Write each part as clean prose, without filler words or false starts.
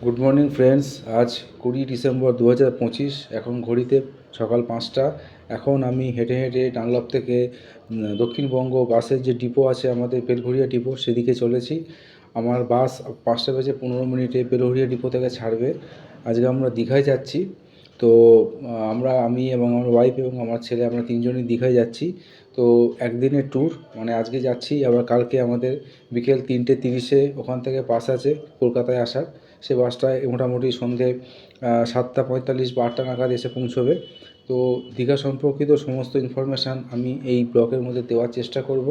Good morning friends. আজ 20 December 2025। এখন ঘড়িতে সকাল 5টা। এখন আমি হেঁটে হেঁটে ডানলপ থেকে দক্ষিণবঙ্গ বাসের যে ডিপো আছে আমাদের বেলঘরিয়া ডিপো সেদিকে চলেছি। আমার বাস 5টা বেজে 15 মিনিটে বেলঘরিয়া ডিপো থেকে ছাড়বে। আজকে আমরা দীঘায় যাচ্ছি। তো আমি এবং আমার ওয়াইফ এবং আমার ছেলে আমরা তিনজনই দীঘায় যাচ্ছি। তো একদিনের ট্যুর, মানে আজকে যাচ্ছি, আবার কালকে আমাদের বিকেল 3টে 30-এ ওখান থেকে বাস আছে কলকাতায় আসার। সে বাসটায় মোটামুটি সন্ধে 7টা 45 বা 8টা নাগাদ এসে পৌঁছবে। তো দীঘা সম্পর্কিত সমস্ত ইনফরমেশান আমি এই ব্লগের মধ্যে দেওয়ার চেষ্টা করব।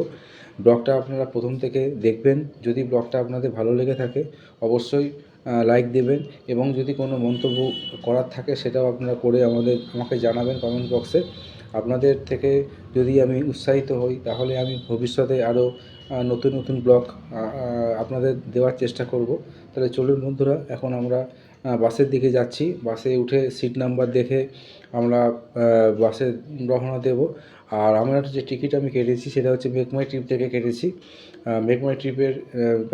ব্লগটা আপনারা প্রথম থেকে দেখবেন। যদি ব্লগটা আপনাদের ভালো লেগে থাকে অবশ্যই লাইক দেবেন, এবং যদি কোনো মন্তব্য করার থাকে সেটাও আপনারা করে আমাকে জানাবেন কমেন্ট বক্সে। আপনাদের থেকে যদি আমি উৎসাহিত হই তাহলে আমি ভবিষ্যতে আরও নতুন নতুন ব্লগ আপনাদের দেওয়ার চেষ্টা করব। তাহলে চলুন বন্ধুরা, এখন আমরা বাসের দিকে যাচ্ছি। বাসে উঠে সিট নাম্বার দেখে আমরা বাসে রওনা দেব। আর আমার যে টিকিট আমি কেটেছি সেটা হচ্ছে মেক মাই ট্রিপ থেকে কেটেছি। মেক মাই ট্রিপের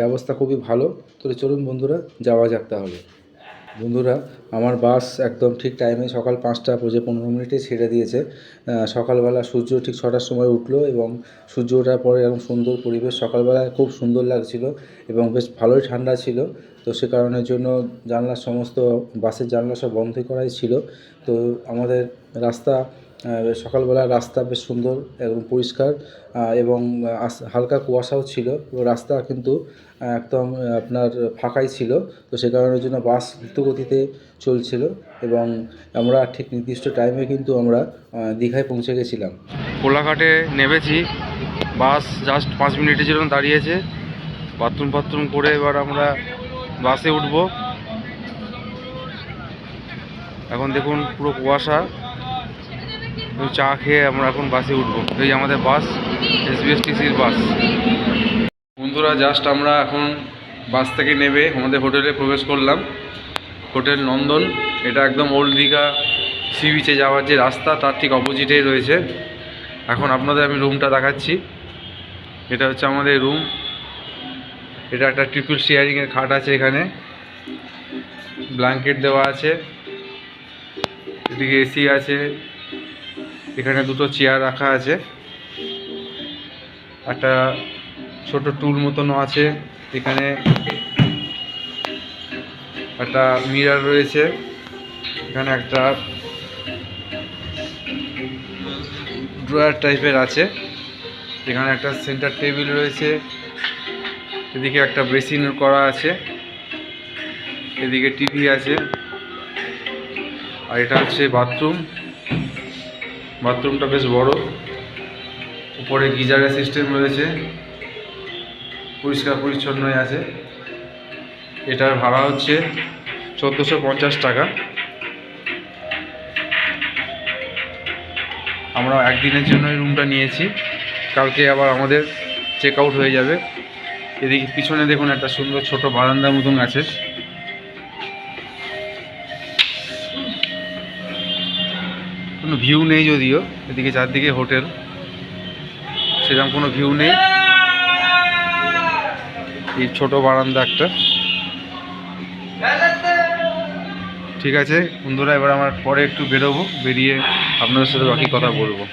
ব্যবস্থা খুবই ভালো। তাহলে চলুন বন্ধুরা, যাওয়া যাক তাহলে। বন্ধুরা, আমার বাস একদম ঠিক টাইমে সকাল 5টা বেজে 15 মিনিটে ছেড়ে দিয়েছে। সকালবেলা সূর্য ঠিক 6টার সময় উঠলো, এবং সূর্য ওঠার পরে এরকম সুন্দর পরিবেশ, সকালবেলায় খুব সুন্দর লাগছিল এবং বেশ ভালোই ঠান্ডা ছিল। তো সে কারণের জন্য বাসের জানলা সব বন্ধ করাই ছিল। তো আমাদের রাস্তা, সকালবেলার রাস্তা বেশ সুন্দর এবং পরিষ্কার, এবং হালকা কুয়াশাও ছিল। রাস্তা কিন্তু একদম আপনার ফাঁকাই ছিল। তো সে কারণের জন্য বাস দ্রুতগতিতে চলছিল, এবং আমরা ঠিক নির্দিষ্ট টাইমে কিন্তু আমরা দীঘায় পৌঁছে গেছিলাম। কোলাঘাটে নেমেছি। বাস জাস্ট 5 মিনিটের জন্য দাঁড়িয়েছে। বাথরুম করে এবার আমরা বাসে উঠব। এখন দেখুন পুরো কুয়াশা, চা খেয়ে আমরা এখন বাসে উঠব। এই আমাদের বাস, এসবিএসটিসির বাস। বন্ধুরা, জাস্ট আমরা এখন বাস থেকে নেমে আমাদের হোটেলে প্রবেশ করলাম। হোটেল নন্দন। এটা একদম ওল্ড দীঘা সি বিচে যাওয়ার যে রাস্তা তার ঠিক অপোজিটেই রয়েছে। এখন আপনাদের আমি রুমটা দেখাচ্ছি। এটা হচ্ছে আমাদের রুম। এটা একটা ট্রিপল শেয়ারিংয়ের খাট আছে, এখানে ব্ল্যাঙ্কেট দেওয়া আছে, এদিকে এসি আছে, এখানে দুটো চেয়ার রাখা আছে, একটা ছোট টুল মতনও আছে, এখানে একটা মিরর রয়েছে, এখানে একটা ড্রয়ার টাইপের আছে, এখানে একটা সেন্টার টেবিল রয়েছে, এদিকে একটা বেসিন করা আছে, এদিকে টিভি আছে, আর এটা হচ্ছে বাথরুম। বাথরুমটা বেশ বড়, উপরে গিজারের সিস্টেম রয়েছে, পরিষ্কার পরিচ্ছন্নই আছে। এটার ভাড়া হচ্ছে 1450 টাকা। আমরা একদিনের জন্য এই রুমটা নিয়েছি, কালকে আবার আমাদের চেক আউট হয়ে যাবে। এদিকে পিছনে দেখুন একটা সুন্দর ছোট বারান্দা মতন আছে। কোনো ভিউ নেই যদিও, এদিকে চারদিকে হোটেল, সেরকম কোনো ভিউ নেই। এই ছোট বারান্দা একটা। ঠিক আছে বন্ধুরা, এবার আমার পরে একটু বেরোবো, বেরিয়ে আপনাদের সাথে বাকি কথা বলবো।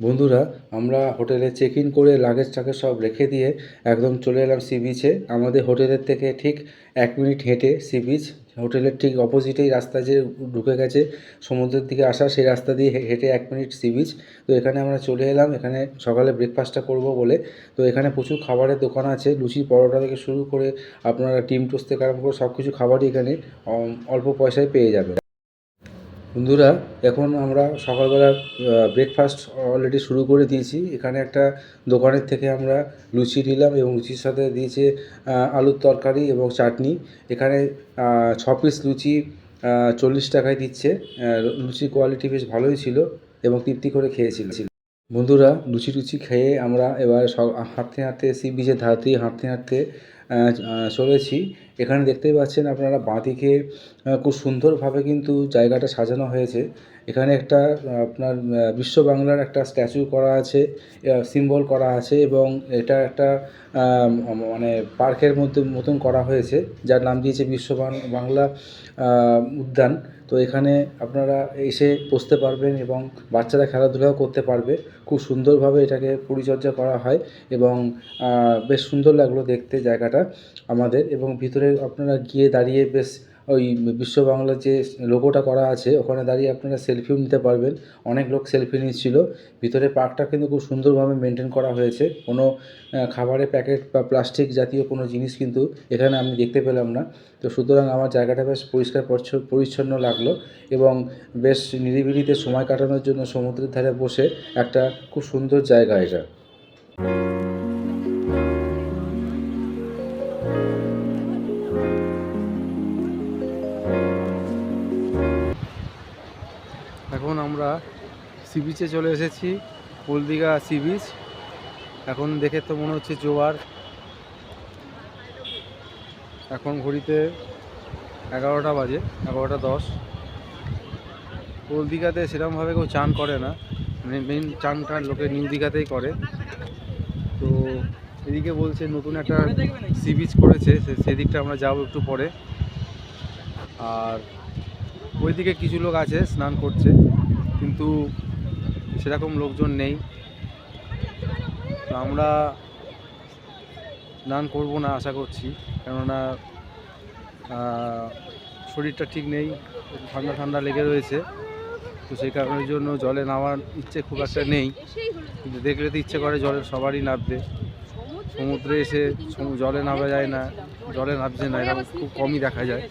বন্ধুরা, আমরা হোটেলে চেক ইন করে লাগেজ টাগেজ সব রেখে দিয়ে একদম চলে এলাম সি বিচে। আমাদের হোটেলের থেকে ঠিক 1 মিনিট হেঁটে সি বিচ। হোটেলের ঠিক অপোজিটেই রাস্তা যে ঢুকে গেছে সমুদ্রের দিকে আসা, সেই রাস্তা দিয়ে হেঁটে 1 মিনিট সি বিচ। তো এখানে আমরা চলে এলাম, এখানে সকালে ব্রেকফাস্টটা করব বলে। তো এখানে প্রচুর খাবারের দোকান আছে, লুচি পরোটা থেকে শুরু করে আপনারা ডিম টোস্ট থেকে আরম্ভ করে সব কিছু খাবারই এখানে অল্প পয়সায় পেয়ে যাবেন। বন্ধুরা, এখন আমরা সকালবেলা ব্রেকফাস্ট অলরেডি শুরু করে দিয়েছি। এখানে একটা দোকানের থেকে আমরা লুচি নিলাম, এবং লুচির সাথে দিয়েছে আলুর তরকারি এবং চাটনি। এখানে 6 পিস লুচি 40 টাকায় দিচ্ছে। লুচির কোয়ালিটি বেশ ভালোই ছিল এবং তৃপ্তি করে খেয়েছিলাম। বন্ধুরা, লুচি টুচি খেয়ে আমরা এবার হাঁটতে হাঁটতে সি বিচের ধার দিয়ে হাঁটতে হাঁটতে চলেছি। এখানে দেখতেই পাচ্ছেন আপনারা বাঁদিকে খুব সুন্দরভাবে কিন্তু জায়গাটা সাজানো হয়েছে। এখানে একটা আপনার বিশ্ব বাংলার একটা স্ট্যাচু করা আছে, সিম্বল করা আছে, এবং এটা একটা মানে পার্কের মধ্যে মতন করা হয়েছে, যার নাম দিয়েছে বিশ্ব বাংলা উদ্যান। তো এখানে আপনারা এসে বসতে পারবেন এবং বাচ্চারা খেলাধুলাও করতে পারবে। খুব সুন্দরভাবে এটাকে পরিচর্যা করা হয় এবং বেশ সুন্দর লাগলো দেখতে জায়গাটা আমাদের। এবং ভিতরে আপনারা গিয়ে দাঁড়িয়ে বেশ ওই বিশ্ব বাংলার যে লোগোটা করা আছে ওখানে দাঁড়িয়ে আপনারা সেলফিও নিতে পারবেন। অনেক লোক সেলফি নিচ্ছিল। ভিতরে পার্কটা কিন্তু খুব সুন্দরভাবে মেনটেন করা হয়েছে। কোনো খাবারের প্যাকেট বা প্লাস্টিক জাতীয় কোনো জিনিস কিন্তু এখানে আমি দেখতে পেলাম না। তো সুতরাং আমার জায়গাটা বেশ পরিষ্কার পরিচ্ছন্ন লাগলো এবং বেশ নিরিবিলিতে সময় কাটানোর জন্য সমুদ্রের ধারে বসে একটা খুব সুন্দর জায়গা এটা। এখন আমরা সি বিচে চলে এসেছি, হলদিঘা সি বিচ। এখন দেখে তো মনে হচ্ছে জোয়ার। এখন ঘড়িতে 11টা বাজে, 11টা 10। ওল্ড দীঘাতে সেরকমভাবে কেউ চান করে না, মেন চানটা লোকে নিউ দীঘাতেই করে। তো এদিকে বলছে নতুন একটা সি বিচ করেছে, সেদিকটা আমরা যাবো একটু পরে। আর ওইদিকে কিছু লোক আছে স্নান করছে, কিন্তু সেরকম লোকজন নেই। তো আমরা স্নান করবো না আশা করছি, কেননা শরীরটা ঠিক নেই, ঠান্ডা ঠান্ডা লেগে রয়েছে। তো সেই কারণের জন্য জলে নামার ইচ্ছে খুব একটা নেই, কিন্তু দেখলে তো ইচ্ছে করে জলে সবারই নামতে। সমুদ্রে এসে জলে নামা যায় না, জলে নামছে না, এরকম খুব কমই দেখা যায়।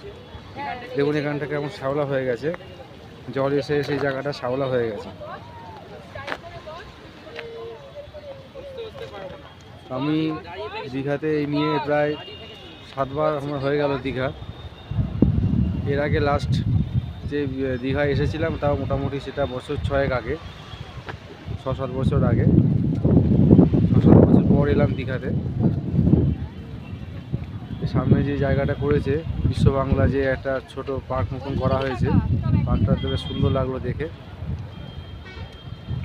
দেখুন এখানটা কেমন শ্যাওলা হয়ে গেছে, জল এসে এসে এই জায়গাটা শ্যাওলা হয়ে গেছে। আমি দীঘাতে এই নিয়ে প্রায় 7বার আমার হয়ে গেল দীঘা। এর আগে লাস্ট যে দীঘায় এসেছিলাম তাও মোটামুটি সেটা বছর 6 আগে, 6-7 বছর আগে, 6-7 বছর পর এলাম দীঘাতে। সামনে যে জায়গাটা করেছে বিশ্ব বাংলা, যে একটা ছোট পার্ক মতন করা হয়েছে, পার্কটা বেশ সুন্দর লাগলো দেখে।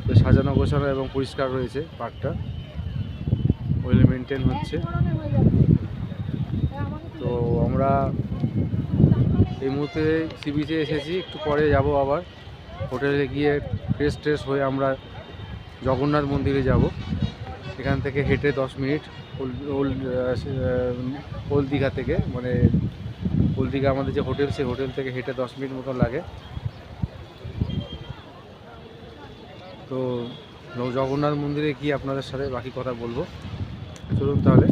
বেশ সাজানো গোছানো এবং পরিষ্কার রয়েছে পার্কটা, ওয়েল মেনটেন হচ্ছে। তো আমরা এই মুহূর্তে সি বিচে এসেছি, একটু পরে যাব আবার হোটেলে গিয়ে ফ্রেশ ট্রেশ হয়ে আমরা জগন্নাথ মন্দিরে যাব। এখান থেকে হেঁটে 10 মিনিট ওল্ড দীঘা থেকে, মানে ওল্ড দীঘা আমাদের যে হোটেল, সেই হোটেল থেকে হেঁটে 10 মিনিট মতো লাগে। তো জগন্নাথ মন্দিরে গিয়ে আপনাদের সাথে বাকি কথা বলবো, চলুন তাহলে।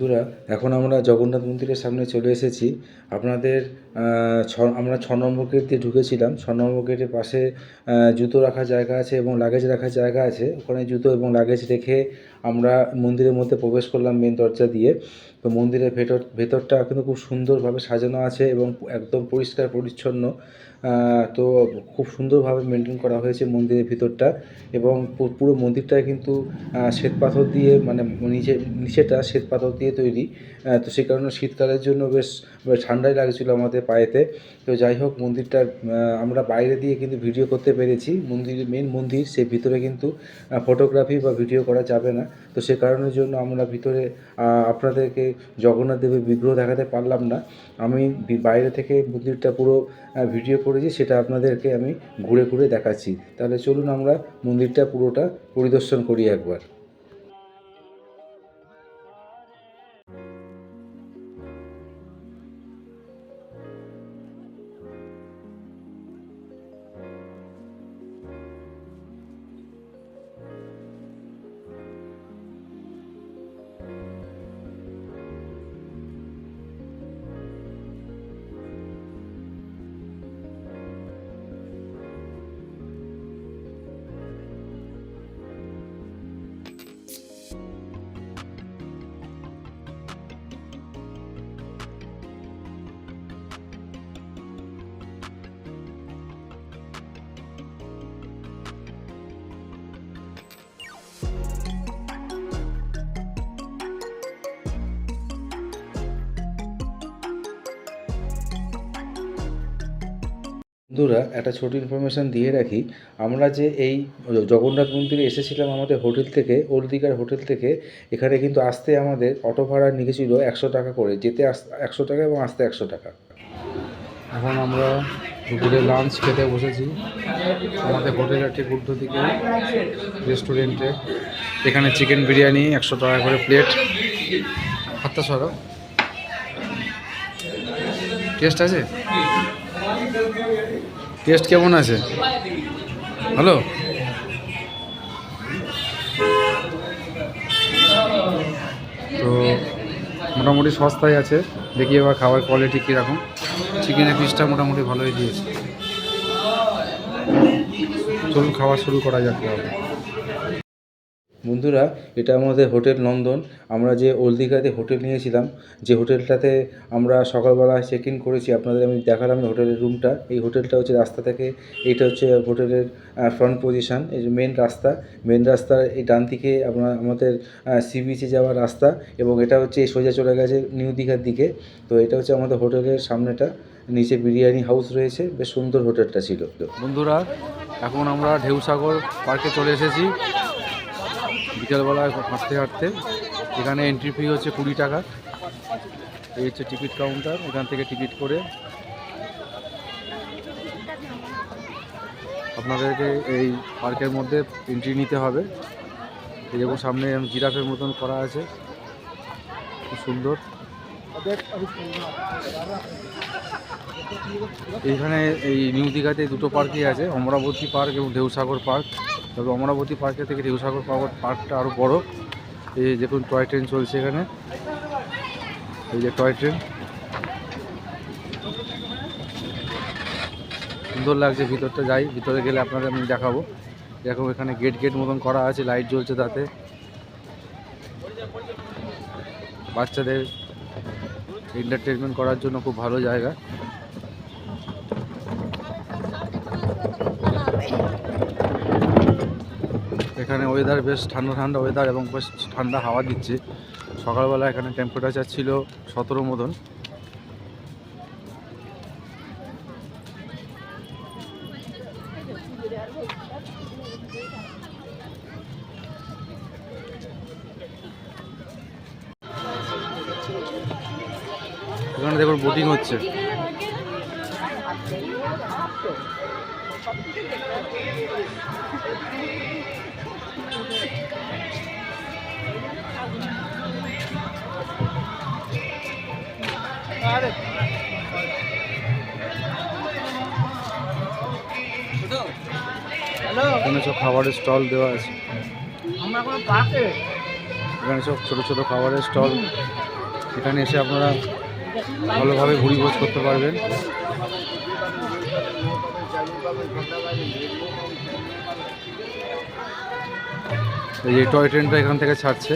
বন্ধুরা, এখন আমরা জগন্নাথ মন্দিরের সামনে চলে এসেছি। আপনাদের আমরা 6 নম্বর গেট দিয়ে ঢুকেছিলাম। 6 নম্বর গেটের পাশে জুতো রাখার জায়গা আছে এবং লাগেজ রাখার জায়গা আছে। ওখানে জুতো এবং লাগেজ রেখে আমরা মন্দিরের মধ্যে প্রবেশ করলাম মেন দরজা দিয়ে। তো মন্দিরের ভেতরটা কিন্তু খুব সুন্দরভাবে সাজানো আছে এবং একদম পরিষ্কার পরিচ্ছন্ন। তো খুব সুন্দরভাবে মেনটেন করা হয়েছে মন্দিরের ভিতরটা এবং পুরো মন্দিরটায় কিন্তু শ্বেতপাথর দিয়ে, মানে নিচেটা শ্বেতপাথর দিয়ে তৈরি। তো সেই কারণে শীতকালের জন্য বেশ ঠান্ডাই লাগছিল আমাদের পায়েতে। তো যাই হোক, মন্দিরটার আমরা বাইরে দিয়ে কিন্তু ভিডিও করতে পেরেছি। মেন মন্দির, সেই ভিতরে কিন্তু ফটোগ্রাফি বা ভিডিও করা যাবে না। তো সে কারণের জন্য আমরা ভিতরে আপনাদেরকে জগন্নাথ দেবের বিগ্রহ দেখাতে পারলাম না। আমি বাইরে থেকে মন্দিরটা পুরো ভিডিও করেছি, সেটা আপনাদেরকে আমি ঘুরে ঘুরে দেখাচ্ছি। তাহলে চলুন আমরা মন্দিরটা পুরোটা পরিদর্শন করি একবার। বন্ধুরা, একটা ছোট ইনফরমেশান দিয়ে রাখি। আমরা যে এই জগন্নাথ মন্দিরে এসেছিলাম আমাদের হোটেল থেকে, ওল্ড দীঘার হোটেল থেকে, এখানে কিন্তু আসতে আমাদের অটো ভাড়া নিয়েছিল 100 টাকা করে। যেতে 100 টাকা এবং আসতে 100 টাকা। এখন আমরা দুপুরে লাঞ্চ খেতে বসেছি আমাদের হোটেলের ঠিক উল্টো দিকে রেস্টুরেন্টে। এখানে চিকেন বিরিয়ানি 100 টাকা করে প্লেট। হাতটা সরো। টেস্ট আছে? টেস্ট কেমন আছে? হ্যালো। তো মোটামুটি সস্তায় আছে। দেখি এবার খাবার কোয়ালিটি কীরকম। চিকেনের পিসটা মোটামুটি ভালোই দিয়েছে। চলুন খাওয়া শুরু করা যাক। বন্ধুরা, এটা আমাদের হোটেল নন্দন। আমরা যে ওল্ড দীঘাতে হোটেল নিয়েছিলাম, যে হোটেলটাতে আমরা সকালবেলায় চেক ইন করেছি, আপনাদের আমি দেখালাম হোটেলের রুমটা। এই হোটেলটা হচ্ছে রাস্তা থেকে, এইটা হচ্ছে হোটেলের ফ্রন্ট পজিশান। এই যে মেন রাস্তার এই ডান দিকে আমাদের সি বিচে যাওয়ার রাস্তা, এবং এটা হচ্ছে সোজা চলে গেছে নিউ দীঘার দিকে। তো এটা হচ্ছে আমাদের হোটেলের সামনেটা। নিচে বিরিয়ানি হাউস রয়েছে, বেশ সুন্দর হোটেলটা ছিল। বন্ধুরা, এখন আমরা ঢেউসাগর পার্কে চলে এসেছি বিকালবেলায় হাঁটতে হাঁটতে। এখানে এন্ট্রি ফি হচ্ছে 20 টাকা। এই হচ্ছে টিকিট কাউন্টার। এখান থেকে টিকিট করে আপনাদেরকে এই পার্কের মধ্যে এন্ট্রি নিতে হবে। এই যেমন সামনে জিরাফের মতন করা আছে, খুব সুন্দর। এইখানে এই নিউ দীঘাতে দুটো পার্কই আছে, অমরাবতী পার্ক এবং ঢেউসাগর পার্ক। তবে অমরাবতী পার্কের থেকে ঢেউসাগর পার্কটা আরও বড়। এই দেখুন টয় ট্রেন চলছে এখানে। এই যে টয় ট্রেন, সুন্দর লাগছে। ভিতরটা যাই, ভিতরে গেলে আপনাদের আমি দেখাবো। দেখো এখানে গেট মতন করা আছে, লাইট জ্বলছে তাতে। বাচ্চাদের এন্টারটেনমেন্ট করার জন্য খুব ভালো জায়গা। এখানে ওয়েদার বেশ ঠান্ডা ওয়েদার এবং বেশ ঠান্ডা হাওয়া দিচ্ছে। সকালবেলা এখানে টেম্পারেচার ছিল 17 মতন। এখানে দেখুন বোটিং হচ্ছে। এখানে সব খাবারের স্টল দেওয়া আছে। এখানে সব ছোট ছোট খাবারের স্টল এখানে এসে আপনারা ভালোভাবে ভুরিভোজ করতে পারবেন। এই যে টয় ট্রেনটা এখান থেকে ছাড়ছে।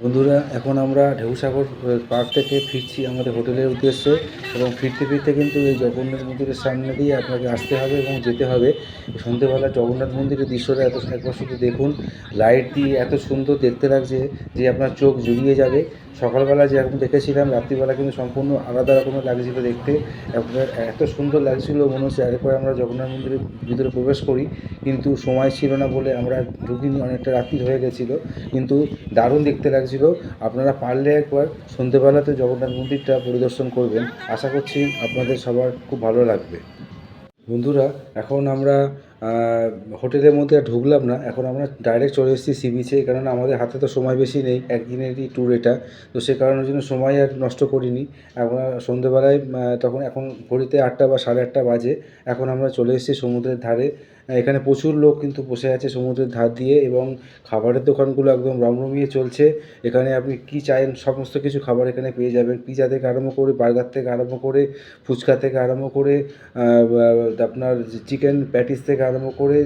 বন্ধুরা, এখন আমরা ঢেউসাগর পার্ক থেকে ফিরছি আমাদের হোটেলের উদ্দেশ্যে, এবং ফিরতে ফিরতে কিন্তু এই জগন্নাথ মন্দিরের সামনে দিয়ে আপনাকে আসতে হবে এবং যেতে হবে। সন্ধ্যেবেলা জগন্নাথ মন্দিরের দৃশ্যটা একবার শুধু দেখুন, লাইট দিয়ে এত সুন্দর দেখতে লাগছে যে আপনার চোখ জুড়িয়ে যাবে। সকালবেলা যেরকম দেখেছিলাম, রাত্রিবেলা কিন্তু সম্পূর্ণ আলাদা রকমের লাগছিল দেখতে। এত সুন্দর লাগছিল, মনে হচ্ছে এরপরে আমরা জগন্নাথ মন্দিরের ভিতরে প্রবেশ করি, কিন্তু সময় ছিল না বলে আমরা ঢুকিনি, অনেকটা রাত্রি হয়ে গেছিলো। কিন্তু দারুণ দেখতে লাগছিল। আপনারা পারলে একবার সন্ধ্যেবেলাতে জগন্নাথ মন্দিরটা পরিদর্শন করবেন, আশা করছি আপনাদের সবার খুব ভালো লাগবে। বন্ধুরা, এখন আমরা হোটেলের মধ্যে আর ঢুকলাম না, এখন আমরা ডাইরেক্ট চলে এসেছি সি বিচে, কারণ আমাদের হাতে তো সময় বেশি নেই, একদিনেরই ট্যুর এটা। তো সে কারণের জন্য সময় আর নষ্ট করিনি। আমরা সন্ধ্যেবেলায় তখন এখন ঘড়িতে 8টা বা 8:30 বাজে, এখন আমরা চলে এসেছি সমুদ্রের ধারে। এখানে প্রচুর লোক কিন্তু বসে আছে সমুদ্রের ধার দিয়ে, এবং খাবারের দোকানগুলো একদম রমরমিয়ে চলছে। এখানে আপনি কী চাইেন সমস্ত কিছু খাবার এখানে পেয়ে যাবেন, পিৎজা থেকে আরম্ভ করে, বার্গার থেকে আরম্ভ করে, ফুচকা থেকে আরম্ভ করে, আপনার চিকেন প্যাটিস থেকে আরম্ভ করে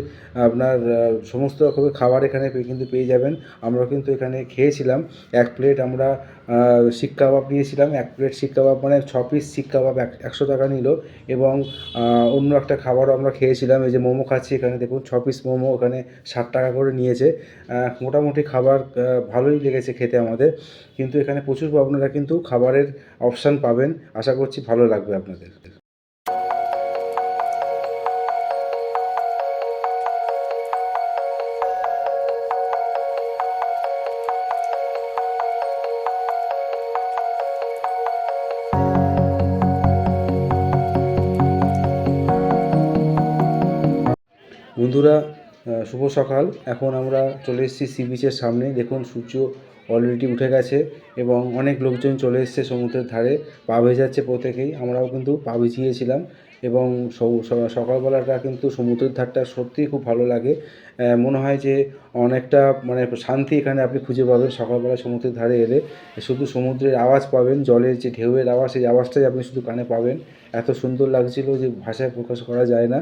আপনার সমস্ত রকমের খাবার এখানে কিন্তু পেয়ে যাবেন। আমরা কিন্তু এখানে খেয়েছিলাম। 1 প্লেট আমরা শিক কাবাব নিয়েছিলাম। 1 প্লেট শিক কাবাব মানে 6 পিস শিক কাবাব 100 টাকা নিল। এবং অন্য একটা খাবারও আমরা খেয়েছিলাম, এই যে মোমো খাচ্ছি এখানে দেখুন, 6 পিস মোমো ওখানে 60 টাকা করে নিয়েছে। মোটামুটি খাবার ভালোই লেগেছে খেতে আমাদের, কিন্তু এখানে প্রচুর আপনারা কিন্তু খাবারের অপশান পাবেন, আশা করছি ভালো লাগবে আপনাদের। বন্ধুরা, শুভ সকাল। এখন আমরা চলে এসেছি সি বিচের সামনে। দেখুন সূর্য অলরেডি উঠে গেছে এবং অনেক লোকজন চলে এসছে সমুদ্রের ধারে। পা ভেজাচ্ছে প্রত্যেকেই, আমরাও কিন্তু পা ভিজিয়েছিলাম এবং সকালবেলাটা কিন্তু সমুদ্রের ধারটা সত্যিই খুব ভালো লাগে। মনে হয় যে অনেকটা মানে শান্তি এখানে আপনি খুঁজে পাবেন সকালবেলা সমুদ্রের ধারে এলে। শুধু সমুদ্রের আওয়াজ পাবেন, জলের যে ঢেউয়ের আওয়াজ, সেই আওয়াজটাই আপনি শুধু কানে পাবেন। এত সুন্দর লাগছিল যে ভাষায় প্রকাশ করা যায় না।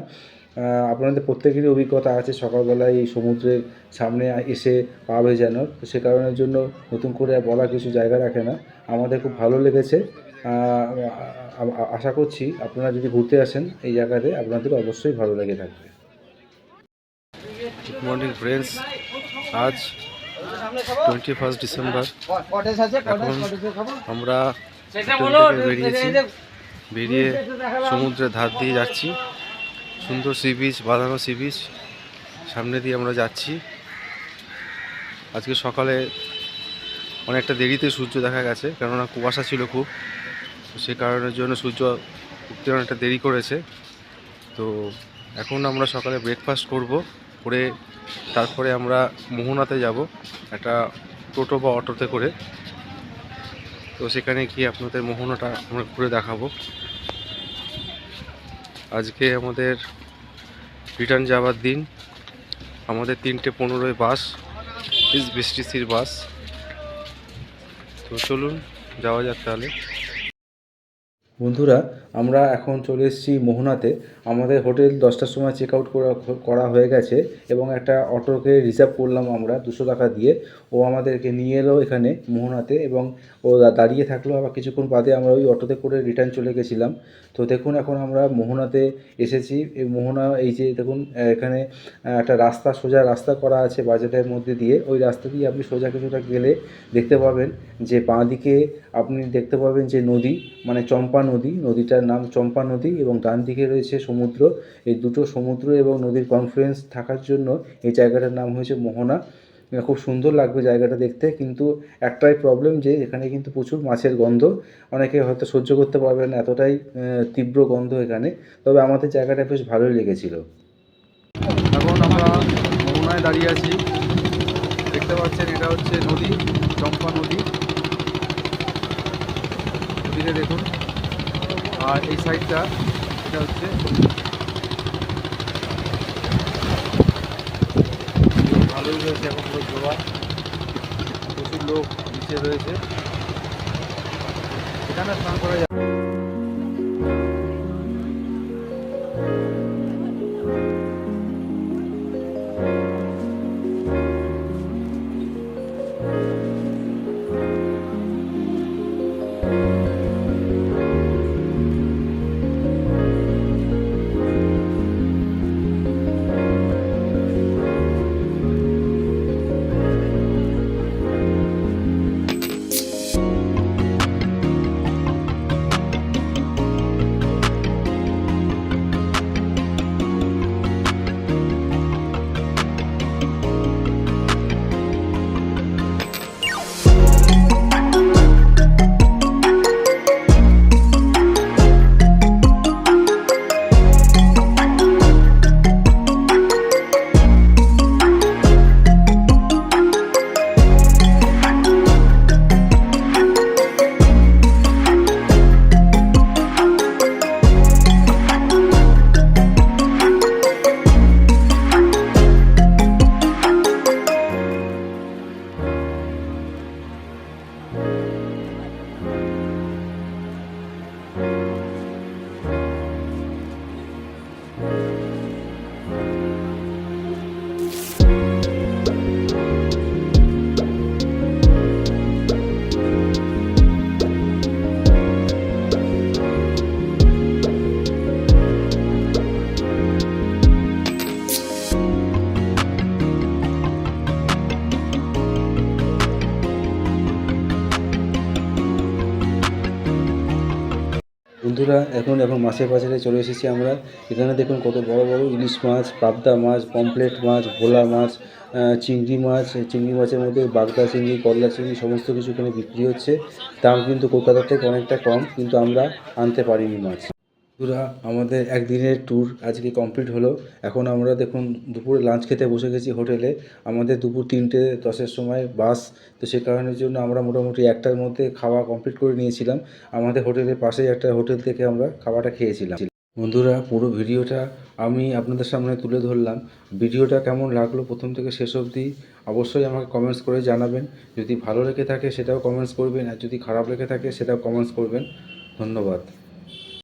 আপনাদের প্রত্যেকেরই অভিজ্ঞতা আছে সকালবেলায় এই সমুদ্রের সামনে এসে পা ভেজানোর, তো সে কারণের জন্য নতুন করে বলা কিছু জায়গা রাখে না। আমাদের খুব ভালো লেগেছে। আশা করছি আপনারা যদি ঘুরতে আসেন এই জায়গাতে আপনাদের অবশ্যই ভালো লেগে থাকবে। গুড মর্নিং ফ্রেন্ডস, আজ 21 ডিসেম্বর। এখন আমরা হোটেল থেকে বেরিয়েছি, বেরিয়ে সমুদ্রের ধার দিয়ে যাচ্ছি। সুন্দর সি বিচ, বাঁধানো সি বিচ সামনে দিয়ে আমরা যাচ্ছি। আজকে সকালে অনেকটা দেরিতে সূর্য দেখা গেছে, কেননা কুয়াশা ছিল খুব, তো সে কারণের জন্য সূর্য উঠতে অনেকটা দেরি করেছে। তো এখন আমরা সকালে ব্রেকফাস্ট করে তারপরে আমরা মোহনাতে যাব একটা টোটো বা অটোতে করে। তো সেখানে গিয়ে আপনাদের মোহনাটা আমরা ঘুরে দেখাবো। আজকে আমাদের রিটার্ন যাওয়ার দিন। আমাদের 3:15 বাস, এসবিএসটিসির বাস। তো চলুন যাওয়া যাক তাহলে। বন্ধুরা, আমরা এখন চলে এসেছি মোহনাতে। আমাদের হোটেল 10টার সময় চেক আউট করা হয়ে গেছে এবং একটা অটোকে রিজার্ভ করলাম আমরা 200 টাকা দিয়ে। ও আমাদেরকে নিয়ে এলো এখানে মোহনাতে এবং ও দাঁড়িয়ে থাকলো। আবার কিছুক্ষণ বাদে আমরা ওই অটোতে করে রিটার্ন চলে গেছিলাম। তো দেখুন এখন আমরা মোহনাতে এসেছি। এই মোহনা, এই যে দেখুন এখানে একটা রাস্তা, সোজা রাস্তা করা আছে বাজারের মধ্যে দিয়ে। ওই রাস্তা দিয়ে আপনি সোজা কিছুটা গেলে দেখতে পাবেন যে বাঁ দিকে আপনি দেখতে পাবেন যে নদী, মানে চম্পা নদী, নদীটার নাম চম্পা নদী, এবং ডান দিকে রয়েছে সমুদ্র। এই দুটো সমুদ্র এবং নদীর কনফ্লুয়েন্স থাকার জন্য এই জায়গাটার নাম হয়েছে মোহনা। খুব সুন্দর লাগবে জায়গাটা দেখতে, কিন্তু একটাই প্রবলেম যে এখানে কিন্তু প্রচুর মাছের গন্ধ। অনেকে হয়তো সহ্য করতে পারবে না, এতটাই তীব্র গন্ধ এখানে। তবে আমাদের জায়গাটা বেশ ভালোই লেগেছিল। এখন আমরা মোহনায় দাঁড়িয়ে আছি। দেখতে পাচ্ছেন এটা হচ্ছে নদী, চম্পা নদী। নদীতে দেখুন, আর এই সাইডটা এটা হচ্ছে ভালোই রয়েছে। এখন পুরো জোয়ার, প্রচুর লোক নিচে রয়েছে। এখানে স্নান করা যায়। বন্ধুরা, এখন মাছের বাজারে চলে এসেছি আমরা। এখানে দেখুন কত বড় বড় ইলিশ মাছ, পাবদা মাছ, পমফ্রেট মাছ, ভোলা মাছ, চিংড়ি মাছ। চিংড়ি মাছের মধ্যে বাগদা চিংড়ি, করলা চিংড়ি সমস্ত কিছু এখানে বিক্রি হচ্ছে। দাম কিন্তু কলকাতার থেকে অনেকটা কম, কিন্তু আমরা আনতে পারিনি মাছ। বন্ধুরা, আমাদের একদিনের ট্যুর আজকে কমপ্লিট হলো। এখন আমরা দেখুন দুপুরে লাঞ্চ খেতে বসে গেছি হোটেলে। আমাদের দুপুর 3:10-এর সময় বাস, তো সে কারণের জন্য আমরা মোটামুটি 1টার মধ্যে খাওয়া কমপ্লিট করে নিয়েছিলাম। আমাদের হোটেলের পাশেই একটা হোটেল থেকে আমরা খাওয়াটা খেয়েছিলাম। বন্ধুরা, পুরো ভিডিওটা আমি আপনাদের সামনে তুলে ধরলাম। ভিডিওটা কেমন লাগলো প্রথম থেকে শেষ অবধি অবশ্যই আমাকে কমেন্টস করে জানাবেন। যদি ভালো লেগে থাকে সেটাও কমেন্টস করবেন, আর যদি খারাপ লেগে থাকে সেটাও কমেন্টস করবেন। ধন্যবাদ।